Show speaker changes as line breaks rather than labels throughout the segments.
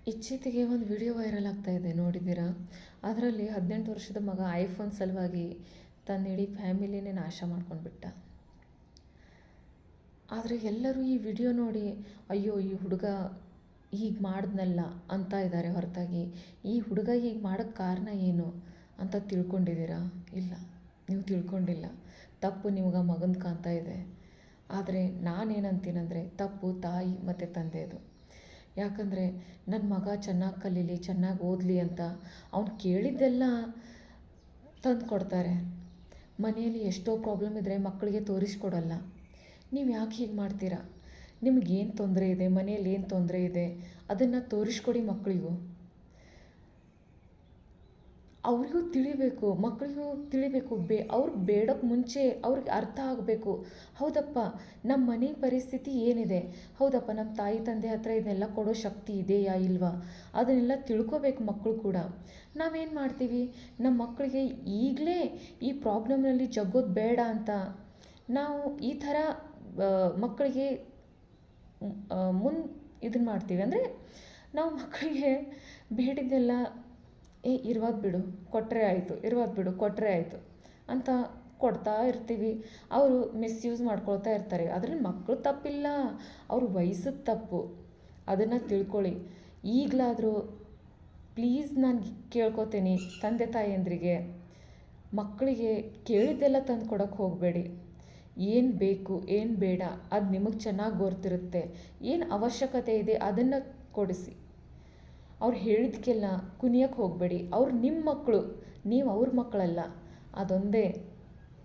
ಇತ್ತೀಚೆಗೆ ಒಂದು video viral ಆಗ್ತಾ ಇದೆ, ನೋಡಿದ್ದೀರಾ? ಅದರಲ್ಲಿ 18 ವರ್ಷದ ಮಗ ಐಫೋನ್ ಸಲುವಾಗಿ ತನ್ನ ಇಡೀ ಫ್ಯಾಮಿಲಿನೇ ನಾಶ ಮಾಡ್ಕೊಂಡ್ಬಿಟ್ಟ. ಆದರೆ ಎಲ್ಲರೂ ಈ ವಿಡಿಯೋ ನೋಡಿ ಅಯ್ಯೋ ಈ ಹುಡುಗ ಹೀಗೆ ಮಾಡಿದ್ನಲ್ಲ ಅಂತ ಇದ್ದಾರೆ ಹೊರತಾಗಿ ಈ ಹುಡುಗ ಹೀಗೆ ಮಾಡೋಕ್ಕೆ ಕಾರಣ ಏನು ಅಂತ ತಿಳ್ಕೊಂಡಿದ್ದೀರಾ? ಇಲ್ಲ, ನೀವು ತಿಳ್ಕೊಂಡಿಲ್ಲ. ತಪ್ಪು ನಿಮ್ಗೆ ಮಗನ ಕಾಣ್ತಾ ಇದೆ. ಆದರೆ ನಾನೇನಂತೀನಂದರೆ ತಪ್ಪು ತಾಯಿ ಮತ್ತು ತಂದೆದು. ಯಾಕಂದರೆ ನನ್ನ ಮಗ ಚೆನ್ನಾಗಿ ಕಲೀಲಿ, ಚೆನ್ನಾಗಿ ಓದಲಿ ಅಂತ ಅವ್ನು ಕೇಳಿದ್ದೆಲ್ಲ ತಂದು ಕೊಡ್ತಾರೆ. ಮನೆಯಲ್ಲಿ ಎಷ್ಟೋ ಪ್ರಾಬ್ಲಮ್ ಇದ್ದರೆ ಮಕ್ಕಳಿಗೆ ತೋರಿಸ್ಕೊಡಲ್ಲ. ನೀವು ಯಾಕೆ ಹೀಗೆ ಮಾಡ್ತೀರಾ? ನಿಮಗೇನು ತೊಂದರೆ ಇದೆ, ಮನೆಯಲ್ಲಿ ಏನು ತೊಂದರೆ ಇದೆ ಅದನ್ನು ತೋರಿಸ್ಕೊಡಿ ಮಕ್ಕಳಿಗೂ. ಅವ್ರಿಗೂ ತಿಳಿಬೇಕು, ಮಕ್ಕಳಿಗೂ ತಿಳಿಬೇಕು. ಅವ್ರಿಗೆ ಬೇಡೋಕ್ಕೆ ಮುಂಚೆ ಅವ್ರಿಗೆ ಅರ್ಥ ಆಗಬೇಕು. ಹೌದಪ್ಪ, ನಮ್ಮ ಮನೆ ಪರಿಸ್ಥಿತಿ ಏನಿದೆ, ಹೌದಪ್ಪ ನಮ್ಮ ತಾಯಿ ತಂದೆ ಹತ್ರ ಇದನ್ನೆಲ್ಲ ಕೊಡೋ ಶಕ್ತಿ ಇದೆಯಾ ಇಲ್ವಾ ಅದನ್ನೆಲ್ಲ ತಿಳ್ಕೊಬೇಕು ಮಕ್ಕಳು ಕೂಡ. ನಾವೇನು ಮಾಡ್ತೀವಿ, ನಮ್ಮ ಮಕ್ಕಳಿಗೆ ಈಗಲೇ ಈ ಪ್ರಾಬ್ಲಮ್ನಲ್ಲಿ ಜಗ್ಗೋದು ಬೇಡ ಅಂತ ನಾವು ಈ ಥರ ಮಕ್ಕಳಿಗೆ ಇದನ್ನು ಮಾಡ್ತೀವಿ. ಅಂದರೆ ನಾವು ಮಕ್ಕಳಿಗೆ ಬೇಡಿದ್ದೆಲ್ಲ ಇರುವಾಗ ಬಿಡು ಕೊಟ್ಟರೆ ಆಯಿತು, ಇರುವಾಗ ಬಿಡು ಕೊಟ್ಟರೆ ಆಯಿತು ಅಂತ ಕೊಡ್ತಾ ಇರ್ತೀವಿ. ಅವರು ಮಿಸ್ಯೂಸ್ ಮಾಡ್ಕೊಳ್ತಾ ಇರ್ತಾರೆ. ಅದರಲ್ಲಿ ಮಕ್ಕಳು ತಪ್ಪಿಲ್ಲ, ಅವ್ರ ವಯಸ್ಸದ ತಪ್ಪು. ಅದನ್ನು ತಿಳ್ಕೊಳ್ಳಿ. ಈಗಲಾದರೂ ಪ್ಲೀಸ್ ನಾನು ಕೇಳ್ಕೊತೀನಿ ತಂದೆ ತಾಯಿಯಂದ್ರಿಗೆ, ಮಕ್ಕಳಿಗೆ ಕೇಳಿದ್ದೆಲ್ಲ ತಂದು ಕೊಡೋಕ್ಕೆ ಹೋಗಬೇಡಿ. ಏನು ಬೇಕು ಏನು ಬೇಡ ಅದು ನಿಮಗೆ ಚೆನ್ನಾಗಿ ಗೊತ್ತಿರುತ್ತೆ. ಏನು ಅವಶ್ಯಕತೆ ಇದೆ ಅದನ್ನು ಕೊಡಿಸಿ. ಅವ್ರು ಹೇಳಿದಕ್ಕೆಲ್ಲ ಕುಣಿಯೋಕ್ಕೆ ಹೋಗಬೇಡಿ. ಅವ್ರು ನಿಮ್ಮ ಮಕ್ಕಳು, ನೀವು ಅವ್ರ ಮಕ್ಕಳಲ್ಲ. ಅದೊಂದೇ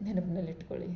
ನೆನಪಿನಲ್ಲಿಟ್ಕೊಳ್ಳಿ.